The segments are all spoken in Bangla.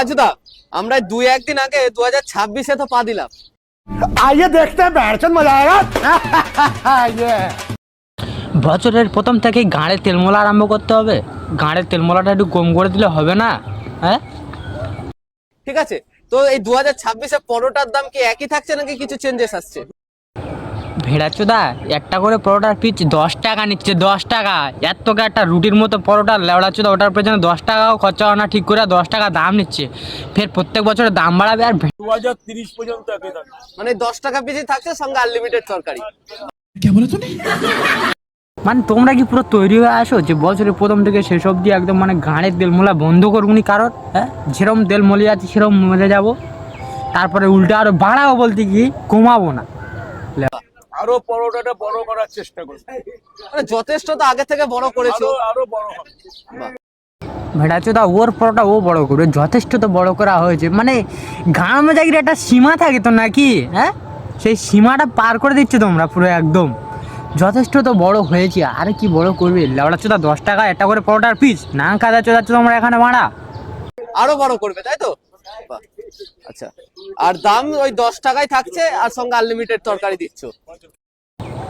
আচ্ছা দা, আমরা 2-1 দিন আগে 2026-এ তো পা দিলাম। आइए देखते हैं बैठन मजा आएगा। ये বছরের প্রথম থেকেই গাঁড়ে তেলমলা আরম্ভ করতে হবে। গাঁড়ের তেলমলাটা একটু কম করে দিলে হবে না? হ্যাঁ, ঠিক আছে, তো এই 2026-এ পরোটার দাম কি একই থাকছে নাকি কিছু চেঞ্জেস আসছে? ভেড়াচোদা একটা করে পরোটার পিচ 10 টাকা নিচ্ছে, 10 টাকা। এত টাকা একটা রুটির মতো পরোটা লেওড়াচোদা, ওটার পেছনে 10 টাকাও খরচা হয় না ঠিক করে, 10 টাকা দাম নিচ্ছে। ফের প্রত্যেক বছরে দাম বাড়াবে আর 2030 পর্যন্ত একই থাকবে। মানে 10 টাকা পিসি থাকছে, সঙ্গে আনলিমিটেড তরকারি। মানে তোমরা কি পুরো তৈরি হয়ে আসো যে বছরের প্রথম থেকে শেষ অবধি একদম মানে গাঁড়ের তেলমলা বন্ধ করবনি কারণ? হ্যাঁ, যেরকম তেল মলে যাচ্ছে সেরকম মরে যাবো, তারপরে উল্টা আরো বাড়াবো বলতে কি কমাবো না। আরো পরোটাটা বড় করার চেষ্টা করবে, মানে যথেষ্ট তো আগে থেকে বড় করেছো। আরো বড় হবে। ভেড়াচোদা ওর পরোটা ও বড় করবে, যথেষ্ট তো বড় করা হয়েছে। মানে গাঁড় জায়গার একটা সীমা থাকে তো নাকি? হ্যাঁ, সেই সীমাটা পার করে দিচ্ছে তোমরা পুরো একদম। যথেষ্ট তো বড় হয়েছে, আর কি বড় করবে? লেওড়াচোদা 10 টাকা একটা করে পরোটার পিস না কাদা চোদাচ্ছ তোমরা এখানে ভাড়া। আরো বড় করবে তাই তো? বাহ। আচ্ছা, আর দাম ওই 10 টাকায় থাকছে, আর সঙ্গে আনলিমিটেড তরকারি দিচ্ছ।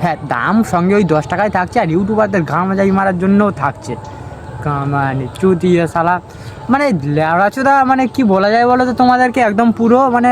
হ্যাঁ, দাম সঙ্গে ওই 10 টাকায় থাকছে, আর ইউটিউবারদের গাঁজাই মারার জন্যও থাকছে। মানে চুতিয়ে শালা, মানে লেওড়াচোদা, মানে কি বলা যায় বলো তো তোমাদেরকে, একদম পুরো মানে